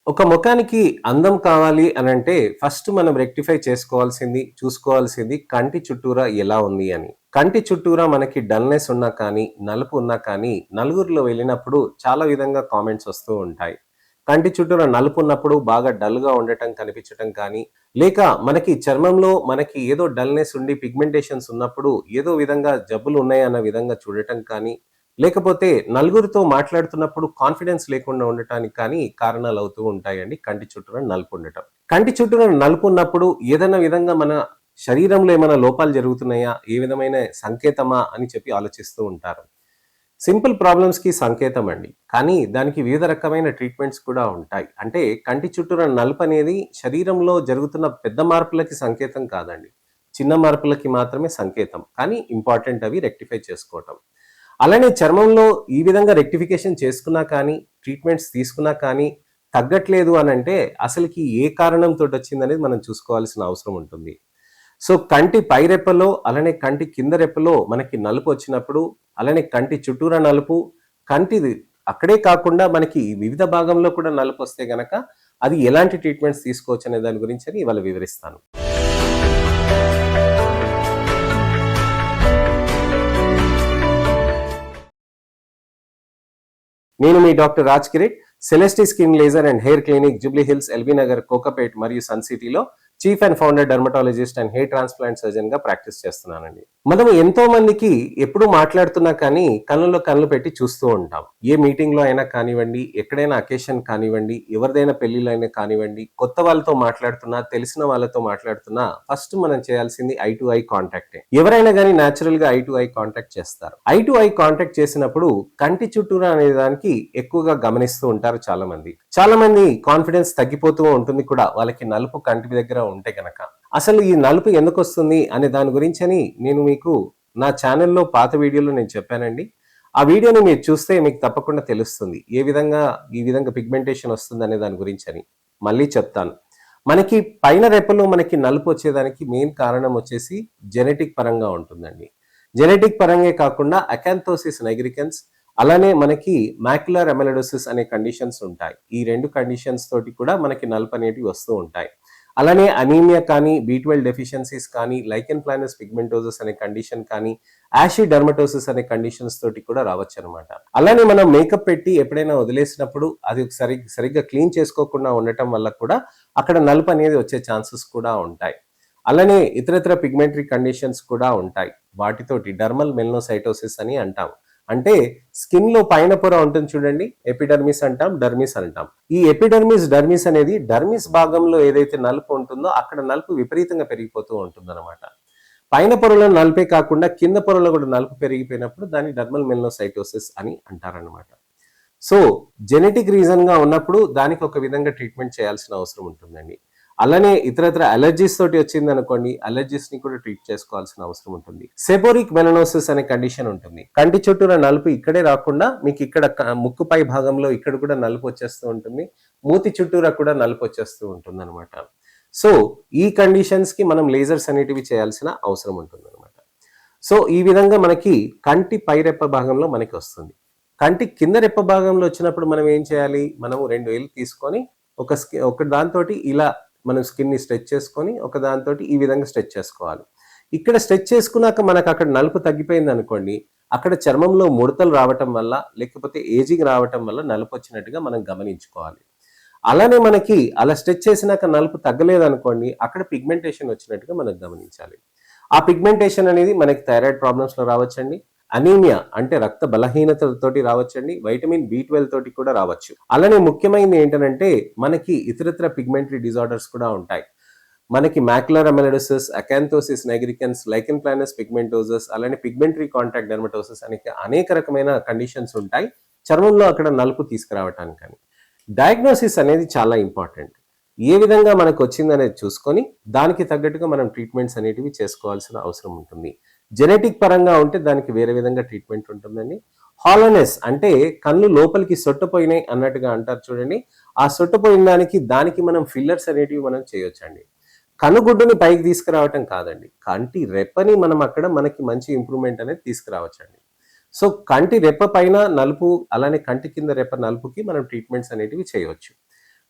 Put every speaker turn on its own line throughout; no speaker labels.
ఒక ముఖానికి అందం కావాలి అనంటే ఫస్ట్ మనం రెక్టిఫై చేసుకోవాల్సింది, చూసుకోవాల్సింది కంటి చుట్టూరా ఎలా ఉంది అని. కంటి చుట్టూరా మనకి డల్‌నెస్ ఉన్నా కానీ, నలుపు ఉన్నా కానీ, నలుగురిలో వెళ్ళినప్పుడు చాలా విధంగా కామెంట్స్ వస్తూ ఉంటాయి. కంటి చుట్టూరా నలుపు ఉన్నప్పుడు బాగా డల్‌గా ఉండటం కనిపించటం కానీ, లేక మనకి చర్మంలో మనకి ఏదో డల్‌నెస్ ఉండి పిగ్మెంటేషన్స్ ఉన్నప్పుడు ఏదో విధంగా జబ్బులు ఉన్నాయన్న విధంగా చూడటం కానీ, లేకపోతే నలుగురితో మాట్లాడుతున్నప్పుడు కాన్ఫిడెన్స్ లేకుండా ఉండటానికి కానీ కారణాలు అవుతూ ఉంటాయండి కంటి చుట్టూరా నలుపు ఉండటం. కంటి చుట్టూరా నలుపు ఉన్నప్పుడు ఏదైనా విధంగా మన శరీరంలో ఏమైనా లోపాలు జరుగుతున్నాయా? ఏ విధమైన సంకేతమా అని చెప్పి ఆలోచిస్తూ ఉంటారు. సింపుల్ ప్రాబ్లమ్స్‌కి సంకేతం అండి. కానీ దానికి వివిధ రకమైన ట్రీట్మెంట్స్ కూడా ఉంటాయి. అంటే కంటి చుట్టూరా నలుపనేది శరీరంలో జరుగుతున్న పెద్ద మార్పులకి సంకేతం కాదండి. చిన్న మార్పులకి మాత్రమే సంకేతం. కానీ ఇంపార్టెంట్ అవి రెక్టిఫై చేసుకోవటం. అలానే చర్మంలో ఈ విధంగా రెక్టిఫికేషన్ చేసుకున్నా కానీ, ట్రీట్మెంట్స్ తీసుకున్నా కానీ తగ్గట్లేదు అనంటే అసలుకి ఏ కారణంతోటొచ్చిందనేది మనం చూసుకోవాల్సిన అవసరం ఉంటుంది. సో, కంటి పై రెప్పలో, అలానే కంటి కింద రెప్పలో మనకి నలుపొచ్చినప్పుడు, అలానే కంటి చుట్టూరా నలుపు, కంటిది అక్కడే కాకుండా మనకి వివిధ భాగంలో కూడా నలుపొస్తే గనక అది ఎలాంటి ట్రీట్మెంట్స్ తీసుకోవచ్చనే దాని గురించని ఇవాళ వివరిస్తాను. నేను మీ doctor Raj Kireet, Celesti skin laser and hair clinic, Jubilee Hills, LB Nagar, Kokapet మరియు సన్ సిటీలో chief and founder dermatologist and hair transplant surgeon గా ప్రాక్టీస్ చేస్తున్నానండి. మనం ఎంతో మందికి ఎప్పుడు మాట్లాడుతున్నా కానీ కళ్ళలో కళ్ళు పెట్టి చూస్తూ ఉంటాం. ఏ మీటింగ్ లో అయినా కానివ్వండి, ఎక్కడైనా అకేషన్ కానివ్వండి, ఎవరిదైనా పెళ్లిలో అయినా కానివ్వండి, కొత్త వాళ్ళతో మాట్లాడుతున్నా, తెలిసిన వాళ్ళతో మాట్లాడుతున్నా ఫస్ట్ మనం చేయాల్సింది ఐ టు ఐ కాంటాక్టే. ఎవరైనా కానీ న్యాచురల్ గా ఐ టు ఐ కాంటాక్ట్ చేస్తారు. ఐ టు ఐ కాంటాక్ట్ చేసినప్పుడు కంటి చుట్టూరా అనే దానికి ఎక్కువగా గమనిస్తూ ఉంటారు చాలా మంది. చాలా మంది కాన్ఫిడెన్స్ తగ్గిపోతూ ఉంటుంది కూడా వాళ్ళకి నలుపు కంటి దగ్గర ఉంటే గనక. అసలు ఈ నలుపు ఎందుకు వస్తుంది అనే దాని గురించని నేను మీకు నా ఛానల్లో పాత వీడియోలో నేను చెప్పానండి. ఆ వీడియోని మీరు చూస్తే మీకు తప్పకుండా తెలుస్తుంది ఏ విధంగా ఈ విధంగా పిగ్మెంటేషన్ వస్తుంది అనే దాని గురించని. మళ్ళీ చెప్తాను. మనకి పైన రెప్పలో మనకి నలుపు వచ్చేదానికి మెయిన్ కారణం వచ్చేసి జెనెటిక్ పరంగా ఉంటుందండి. జెనెటిక్ పరంగా కాకుండా అకాంతోసిస్ నైగ్రికన్స్, అలానే మనకి మాక్యులర్ అమెలోడోసిస్ అనే కండిషన్స్ ఉంటాయి. ఈ రెండు కండిషన్స్ తోటి కూడా మనకి నలుపు అనేటివి వస్తూ ఉంటాయి. అలానే అనీమియా కానీ, B12 డెఫిషియన్సీస్ కానీ, లైకెన్ ప్లానస్ పిగ్మెంటోసిస్ అనే కండిషన్ కానీ, యాషీ డెర్మటోసిస్ అనే కండిషన్స్ తోటి కూడా రావచ్చు అనమాట. అలానే మనం మేకప్ పెట్టి ఎప్పుడైనా వదిలేసినప్పుడు అది సరిగ్గా క్లీన్ చేసుకోకుండా ఉండటం వల్ల కూడా అక్కడ నలుపు అనేది వచ్చే ఛాన్సెస్ కూడా ఉంటాయి. అలానే ఇతరత్ర పిగ్మెంటరీ కండిషన్స్ కూడా ఉంటాయి. వాటితోటి డర్మల్ మెల్నోసైటోసిస్ అని అంటాం. అంటే స్కిన్ లో పైన పొర ఉంటుంది చూడండి, ఎపిడర్మిస్ అంటాం, డర్మిస్ అంటాం. ఈ ఎపిడర్మిస్, డర్మిస్ అనేది డర్మిస్ భాగంలో ఏదైతే నలుపు ఉంటుందో అక్కడ నలుపు విపరీతంగా పెరిగిపోతూ ఉంటుంది అనమాట. పైన పొరలో నలుపే కాకుండా కింద పొరలో కూడా నలుపు పెరిగిపోయినప్పుడు దాన్ని డర్మల్ మెల్నోసైటోసిస్ అని అంటారనమాట. సో జెనెటిక్ రీజన్ గా ఉన్నప్పుడు దానికి ఒక విధంగా ట్రీట్మెంట్ చేయాల్సిన అవసరం ఉంటుందండి. అలానే ఇతరత్ర అలర్జీస్ తోటి వచ్చింది అనుకోండి, అలర్జీస్ ని కూడా ట్రీట్ చేసుకోవాల్సిన అవసరం ఉంటుంది. సెబోరిక్ మెలనోసిస్ అనే కండిషన్ ఉంటుంది. కంటి చుట్టూరా నలుపు ఇక్కడే రాకుండా మీకు ఇక్కడ ముక్కు పై భాగంలో ఇక్కడ కూడా నలుపు వచ్చేస్తూ ఉంటుంది. మూతి చుట్టూరా కూడా నలుపు వచ్చేస్తూ ఉంటుంది అనమాట. సో ఈ కండిషన్స్ కి మనం లేజర్స్ అనేటివి చేయాల్సిన అవసరం ఉంటుంది అనమాట. సో ఈ విధంగా మనకి కంటి పై రెప్ప భాగంలో మనకి వస్తుంది. కంటి కింద రెప్ప భాగంలో వచ్చినప్పుడు మనం ఏం చేయాలి? మనము 2 వేలు తీసుకొని ఒక దాంతోటి ఇలా మనం స్కిన్ ని స్ట్రెచ్ చేసుకొని ఒక దాంతో ఈ విధంగా స్ట్రెచ్ చేసుకోవాలి. ఇక్కడ స్ట్రెచ్ చేసుకున్నాక మనకు అక్కడ నలుపు తగ్గిపోయింది అనుకోండి, అక్కడ చర్మంలో ముడతలు రావటం వల్ల లేకపోతే ఏజింగ్ రావటం వల్ల నలుపు వచ్చినట్టుగా మనం గమనించుకోవాలి. అలానే మనకి అలా స్ట్రెచ్ చేసినాక నలుపు తగ్గలేదు అనుకోండి, అక్కడ పిగ్మెంటేషన్ వచ్చినట్టుగా మనం గమనించాలి. ఆ పిగ్మెంటేషన్ అనేది మనకి థైరాయిడ్ ప్రాబ్లమ్స్ లో రావచ్చండి. అనీమియా అంటే రక్త బలహీనతతోటి రావచ్చండి. వైటమిన్ B12 తోటి కూడా రావచ్చు. అలానే ముఖ్యమైనది ఏంటంటే మనకి ఇతరత్ర పిగ్మెంటరీ డిజార్డర్స్ కూడా ఉంటాయి. మనకి macular amyloidosis, acanthosis nigricans, lichen planus pigmentosus, అలానే పిగ్మెంటరీ కాంటాక్ట్ డెర్మటోసిస్ అనే అనేక రకమైన కండిషన్స్ ఉంటాయి చర్మంలో అక్కడ నలుపు తీసుకురావటానికి. డయాగ్నోసిస్ అనేది చాలా ఇంపార్టెంట్. ఏ విధంగా మనకు వచ్చిందనేది చూసుకొని దానికి తగ్గట్టుగా మనం ట్రీట్మెంట్స్ అనేటివి చేసుకోవాల్సిన అవసరం ఉంటుంది. జెనెటిక్ పరంగా ఉంటే దానికి వేరే విధంగా ట్రీట్మెంట్ ఉంటుందండి. హాలోనెస్ అంటే కళ్ళు లోపలికి సొట్టపోయినాయి అన్నట్టుగా అంటారు చూడండి, ఆ సొట్టపోయిన దానికి మనం ఫిల్లర్స్ అనేటివి మనం చేయొచ్చండి. కనుగుడ్డుని పైకి తీసుకురావటం కాదండి, కంటి రెప్పని మనం అక్కడ మనకి మంచి ఇంప్రూవ్మెంట్ అనేది తీసుకురావచ్చండి. సో కంటి రెప్ప పైన నలుపు, అలానే కంటి కింద రెప్ప నలుపుకి మనం ట్రీట్మెంట్స్ అనేటివి చేయవచ్చు.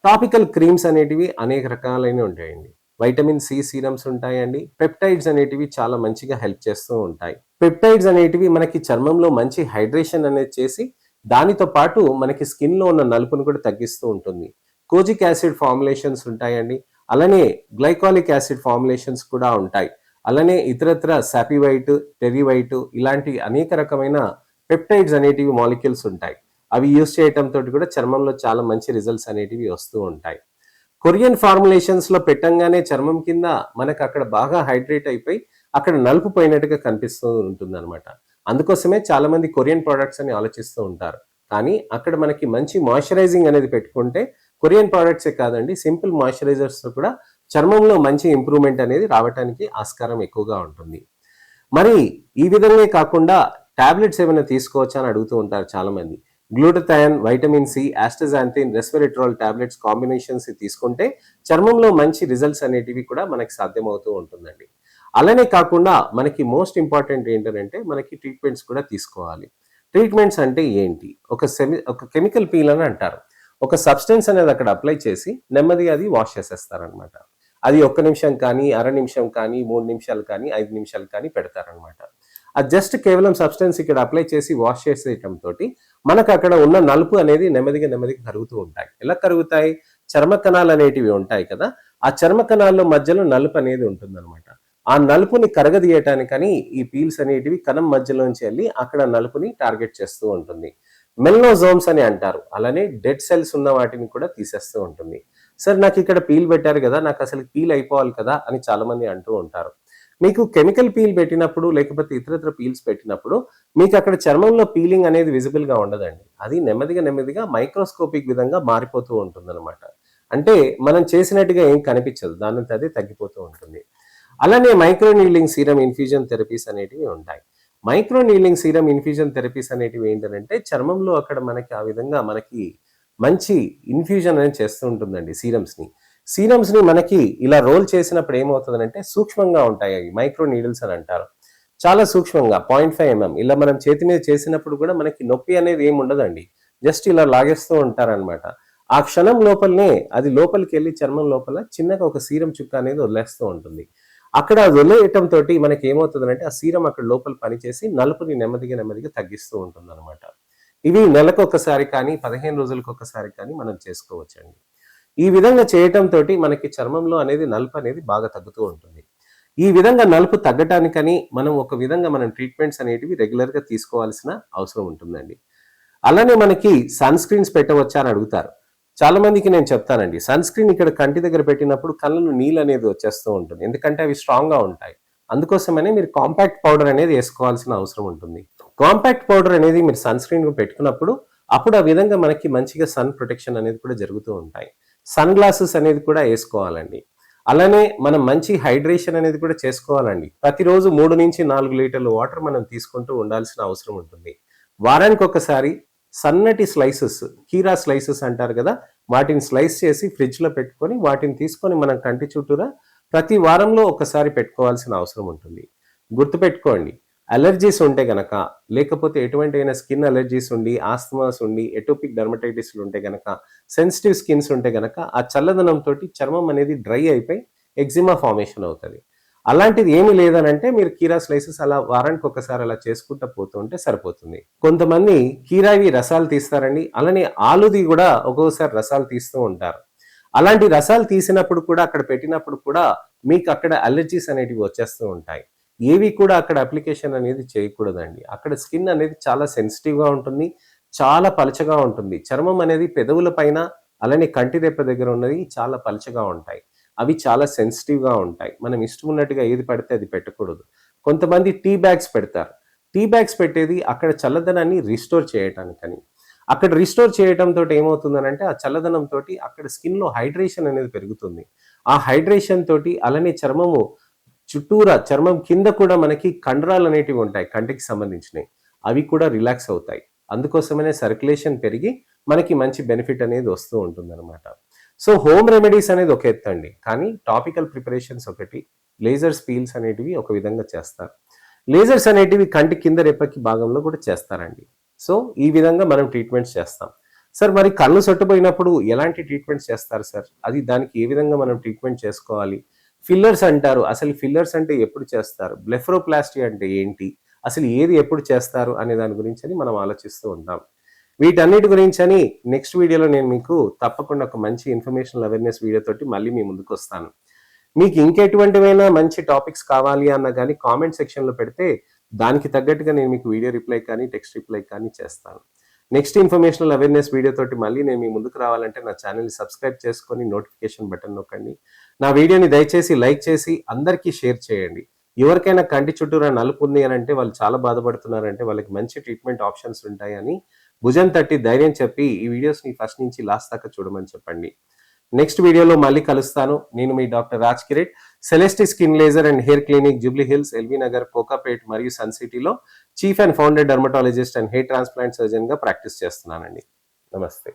టాపికల్ క్రీమ్స్ అనేటివి అనేక రకాలైనవి ఉంటాయండి. వైటమిన్ సి సీరమ్స్ ఉంటాయండి. పెప్టైడ్స్ అనేటివి చాలా మంచిగా హెల్ప్ చేస్తూ ఉంటాయి. పెప్టైడ్స్ అనేటివి మనకి చర్మంలో మంచి హైడ్రేషన్ అనేది చేసి దానితో పాటు మనకి స్కిన్లో ఉన్న నలుపును కూడా తగ్గిస్తూ ఉంటుంది. కోజిక్ యాసిడ్ ఫార్ములేషన్స్ ఉంటాయండి. అలానే గ్లైకాలిక్ యాసిడ్ ఫార్ములేషన్స్ కూడా ఉంటాయి. అలానే ఇతరత్ర సాపివైట్, టెరివైట్ ఇలాంటి అనేక రకమైన పెప్టైడ్స్ అనేటివి మాలిక్యూల్స్ ఉంటాయి. అవి యూజ్ చేయటంతో కూడా చర్మంలో చాలా మంచి రిజల్ట్స్ అనేటివి వస్తూ ఉంటాయి. కొరియన్ ఫార్ములేషన్స్ లో పెట్టంగానే చర్మం కింద మనకు అక్కడ బాగా హైడ్రేట్ అయిపోయి అక్కడ నలుపు పోయినట్టుగా కనిపిస్తూ ఉంటుంది అనమాట. అందుకోసమే చాలా మంది కొరియన్ ప్రొడక్ట్స్ అని ఆలోచిస్తూ ఉంటారు. కానీ అక్కడ మనకి మంచి మాయిశ్చరైజింగ్ అనేది పెట్టుకుంటే కొరియన్ ప్రొడక్ట్సే కాదండి, సింపుల్ మాయిశ్చరైజర్స్ కూడా చర్మంలో మంచి ఇంప్రూవ్మెంట్ అనేది రావడానికి ఆస్కారం ఎక్కువగా ఉంటుంది. మరి ఈ విధంగా కాకుండా టాబ్లెట్స్ ఏమైనా తీసుకోవచ్చా అని అడుగుతూ ఉంటారు చాలా మంది. Glutathione, vitamin C, astaxanthin, resveratrol tablets combinations తీసుకుంటే చర్మంలో మంచి రిజల్ట్స్ అనేటివి కూడా మనకి సాధ్యమవుతూ ఉంటుందండి. అలానే కాకుండా మనకి మోస్ట్ ఇంపార్టెంట్ ఏంటంటే మనకి ట్రీట్మెంట్స్ కూడా తీసుకోవాలి. ట్రీట్మెంట్స్ అంటే ఏంటి? ఒక కెమికల్ పీల్ అని అంటారు. ఒక సబ్స్టెన్స్ అనేది అక్కడ అప్లై చేసి నెమ్మదిగా అది వాష్ చేసేస్తారనమాట. అది 1 నిమిషం కానీ, అర నిమిషం కానీ, 3 నిమిషాలు కానీ, 5 నిమిషాలు కానీ పెడతారనమాట. అది జస్ట్ కేవలం సబ్స్టెన్స్ ఇక్కడ అప్లై చేసి వాష్ చేసేయటంతో మనకు అక్కడ ఉన్న నలుపు అనేది నెమ్మదిగా కరుగుతూ ఉంటాయి. ఎలా కరుగుతాయి? చర్మ కణాలు అనేటివి ఉంటాయి కదా, ఆ చర్మ కణాల్లో మధ్యలో నలుపు అనేది ఉంటుందన్నమాట. ఆ నలుపుని కరగదీయటానికని ఈ పీల్స్ అనేటివి కణం మధ్యలోంచి వెళ్ళి అక్కడ నలుపుని టార్గెట్ చేస్తూ ఉంటుంది. మెల్నోజోమ్స్ అని అంటారు. అలానే డెడ్ సెల్స్ ఉన్న వాటిని కూడా తీసేస్తూ ఉంటుంది. సార్ నాకు ఇక్కడ పీల్ పెట్టారు కదా, నాకు అసలు పీల్ అయిపోవాలి కదా అని చాలా మంది అంటూ ఉంటారు. మీకు కెమికల్ పీల్ పెట్టినప్పుడు లేకపోతే ఇతరత్ర పీల్స్ పెట్టినప్పుడు మీకు అక్కడ చర్మంలో పీలింగ్ అనేది విజిబుల్ గా ఉండదండి. అది నెమ్మదిగా మైక్రోస్కోపిక్ విధంగా మారిపోతూ ఉంటుంది అనమాట. అంటే మనం చేసినట్టుగా ఏం కనిపించదు, దానంతా అదే తగ్గిపోతూ ఉంటుంది. అలానే micro needling serum infusion therapies అనేటివి ఉంటాయి. Micro needling serum infusion therapies అనేటివి ఏంటంటే చర్మంలో అక్కడ మనకి ఆ విధంగా మనకి మంచి ఇన్ఫ్యూజన్ అనేది చేస్తూ ఉంటుందండి సీరమ్స్ ని మనకి ఇలా రోల్ చేసినప్పుడు ఏమవుతుందంటే సూక్ష్మంగా ఉంటాయి. అవి మైక్రో నీడిల్స్ అని అంటారు. చాలా సూక్ష్మంగా 0.5 mm ఇలా మనం చేతి మీద చేసినప్పుడు కూడా మనకి నొప్పి అనేది ఏమి ఉండదండి. జస్ట్ ఇలా లాగేస్తూ ఉంటారనమాట. ఆ క్షణం లోపలనే అది లోపలికి వెళ్ళి చర్మం లోపల చిన్నగా ఒక సీరం చుక్క అనేది వదిలేస్తూ ఉంటుంది. అక్కడ అది వదిలేయటంతో మనకి ఏమవుతుందంటే ఆ సీరం అక్కడ లోపల పనిచేసి నలుపుని నెమ్మదిగా తగ్గిస్తూ ఉంటుంది అనమాట. ఇవి నెలకు ఒకసారి కానీ 15 రోజులకు ఒకసారి కానీ మనం చేసుకోవచ్చండి. ఈ విధంగా చేయటంతో మనకి చర్మంలో అనేది నలుపు అనేది బాగా తగ్గుతూ ఉంటుంది. ఈ విధంగా నలుపు తగ్గటానికని మనం ట్రీట్మెంట్స్ అనేటివి రెగ్యులర్ గా తీసుకోవాల్సిన అవసరం ఉంటుందండి. అలానే మనకి సన్ స్క్రీన్స్ పెట్టవచ్చా అని అడుగుతారు. చాలా మందికి నేను చెప్తానండి, సన్ స్క్రీన్ ఇక్కడ కంటి దగ్గర పెట్టినప్పుడు కళ్ళలో నీళ్ళు అనేది వచ్చేస్తూ ఉంటుంది. ఎందుకంటే అవి స్ట్రాంగ్ గా ఉంటాయి. అందుకోసమనే మీరు కాంపాక్ట్ పౌడర్ అనేది వేసుకోవాల్సిన అవసరం ఉంటుంది. కాంపాక్ట్ పౌడర్ అనేది మీరు సన్ స్క్రీన్ పెట్టుకున్నప్పుడు అప్పుడు ఆ విధంగా మనకి మంచిగా సన్ ప్రొటెక్షన్ అనేది కూడా జరుగుతూ ఉంటాయి. సన్ గ్లాసెస్ అనేది కూడా వేసుకోవాలండి. అలానే మనం మంచి హైడ్రేషన్ అనేది కూడా చేసుకోవాలండి. ప్రతిరోజు 3 నుంచి 4 లీటర్ల వాటర్ మనం తీసుకుంటూ ఉండాల్సిన అవసరం ఉంటుంది. వారానికి ఒకసారి సన్నటి స్లైసెస్, కీరా స్లైసెస్ అంటారు కదా, వాటిని స్లైస్ చేసి ఫ్రిడ్జ్ లో పెట్టుకొని వాటిని తీసుకొని మనం కంటి చుట్టూరా ప్రతి వారంలో ఒకసారి పెట్టుకోవాల్సిన అవసరం ఉంటుంది. గుర్తుపెట్టుకోండి, అలర్జీస్ ఉంటే గనక, లేకపోతే ఎటువంటి అయినా స్కిన్ అలర్జీస్ ఉండి, ఆస్తమాస్ ఉండి, ఎటోపిక్ డర్మటైటిస్లు ఉంటే గనక, సెన్సిటివ్ స్కిన్స్ ఉంటే గనక ఆ చల్లదనంతో చర్మం అనేది డ్రై అయిపోయి ఎగ్జిమా ఫార్మేషన్ అవుతుంది. అలాంటిది ఏమి లేదనంటే మీరు కీరా స్లైసెస్ అలా వారానికి ఒకసారి అలా చేసుకుంటూ పోతూ ఉంటే సరిపోతుంది. కొంతమంది కీరావి రసాలు తీస్తారండి. అలానే ఆలుది కూడా ఒక్కొక్కసారి రసాలు తీస్తూ ఉంటారు. అలాంటి రసాలు తీసినప్పుడు కూడా అక్కడ పెట్టినప్పుడు కూడా మీకు అక్కడ అలర్జీస్ అనేటివి వచ్చేస్తూ ఉంటాయి. ఏవి కూడా అక్కడ అప్లికేషన్ అనేది చేయకూడదండి. అక్కడ స్కిన్ అనేది చాలా సెన్సిటివ్ గా ఉంటుంది, చాలా పలచగా ఉంటుంది. చర్మం అనేది పెదవుల పైన అలానే కంటి రెప్ప దగ్గర ఉన్నది చాలా పలచగా ఉంటాయి. అవి చాలా సెన్సిటివ్ గా ఉంటాయి. మనం ఇష్టం ఉన్నట్టుగా ఏది పడితే అది పెట్టకూడదు. కొంతమంది టీ బ్యాగ్స్ పెడతారు. టీ బ్యాగ్స్ పెట్టేది అక్కడ చల్లదనాన్ని రిస్టోర్ చేయటానికని. అక్కడ రిస్టోర్ చేయటంతో ఏమవుతుందనంటే ఆ చల్లదనం తోటి అక్కడ స్కిన్ లో హైడ్రేషన్ అనేది పెరుగుతుంది. ఆ హైడ్రేషన్ తోటి అలానే చర్మము చుట్టూరా చర్మం కింద కూడా మనకి కండరాలు అనేటివి ఉంటాయి కంటికి సంబంధించినవి, అవి కూడా రిలాక్స్ అవుతాయి. అందుకోసమనే సర్క్యులేషన్ పెరిగి మనకి మంచి బెనిఫిట్ అనేది వస్తూ ఉంటుంది అనమాట. సో హోమ్ రెమెడీస్ అనేది ఒక ఎత్తు అండి, కానీ టాపికల్ ప్రిపరేషన్స్ ఒకటి, లేజర్స్ పీల్స్ అనేటివి ఒక విధంగా చేస్తారు. లేజర్స్ అనేటివి కంటి కింద రెప్పకి భాగంలో కూడా చేస్తారండి. సో ఈ విధంగా మనం ట్రీట్మెంట్స్ చేస్తాం. సార్ మరి కళ్ళు సొట్టుపోయినప్పుడు ఎలాంటి ట్రీట్మెంట్స్ చేస్తారు సార్? అది దానికి ఏ విధంగా మనం ట్రీట్మెంట్ చేసుకోవాలి? ఫిల్లర్స్ అంటారు. అసలు ఫిల్లర్స్ అంటే ఎప్పుడు చేస్తారు? బ్లెఫరోప్లాస్టీ అంటే ఏంటి? అసలు ఏది ఎప్పుడు చేస్తారు అనే దాని గురించని మనం ఆలోచిస్తూ ఉంటాం. వీటన్నిటి గురించని నెక్స్ట్ వీడియోలో నేను మీకు తప్పకుండా ఒక మంచి ఇన్ఫర్మేషనల్ అవేర్‌నెస్ వీడియో తోటి మళ్ళీ మీ ముందుకొస్తాను. మీకు ఇంకెటువంటివైనా మంచి టాపిక్స్ కావాలి అన్నా గాని కామెంట్ సెక్షన్‌లో పెడితే దానికి తగ్గట్టుగా నేను మీకు వీడియో రిప్లై కానీ, టెక్స్ట్ రిప్లై కానీ చేస్తాను. నెక్స్ట్ ఇన్ఫర్మేషనల్ అవేర్‌నెస్ వీడియో తోటి మళ్ళీ నేను మీ ముందుకు రావాలంటే నా ఛానెల్‌ని సబ్స్క్రైబ్ చేసుకొని నోటిఫికేషన్ బటన్ నొక్కండి. నా వీడియోని దయచేసి లైక్ చేసి అందరికీ షేర్ చేయండి. ఎవరికైనా కంటి చుట్టూరా నలుపు ఉంది అనంటే వాళ్ళు చాలా బాధపడుతున్నారంటే వాళ్ళకి మంచి ట్రీట్మెంట్ ఆప్షన్స్ ఉంటాయని భుజం తట్టి ధైర్యం చెప్పి ఈ వీడియోస్‌ని ఫస్ట్ నుంచి లాస్ట్ దాకా చూడమని చెప్పండి. నెక్స్ట్ వీడియోలో మళ్ళీ కలుస్తాను. నేను మీ doctor Raj Kireet, Celesti skin laser and hair clinic, Jubilee Hills, LB Nagar, Kokapet మరియు సన్ సిటీలో chief and founder dermatologist and hair transplant సర్జన్‌గా ప్రాక్టీస్ చేస్తున్నానండి. నమస్తే.